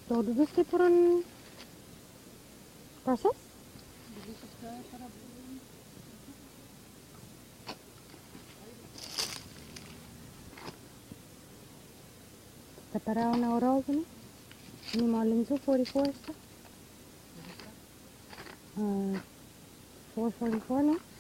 Todos que foram process? Separaram na Europa, né? Ini maling so 44 sta. 444 no?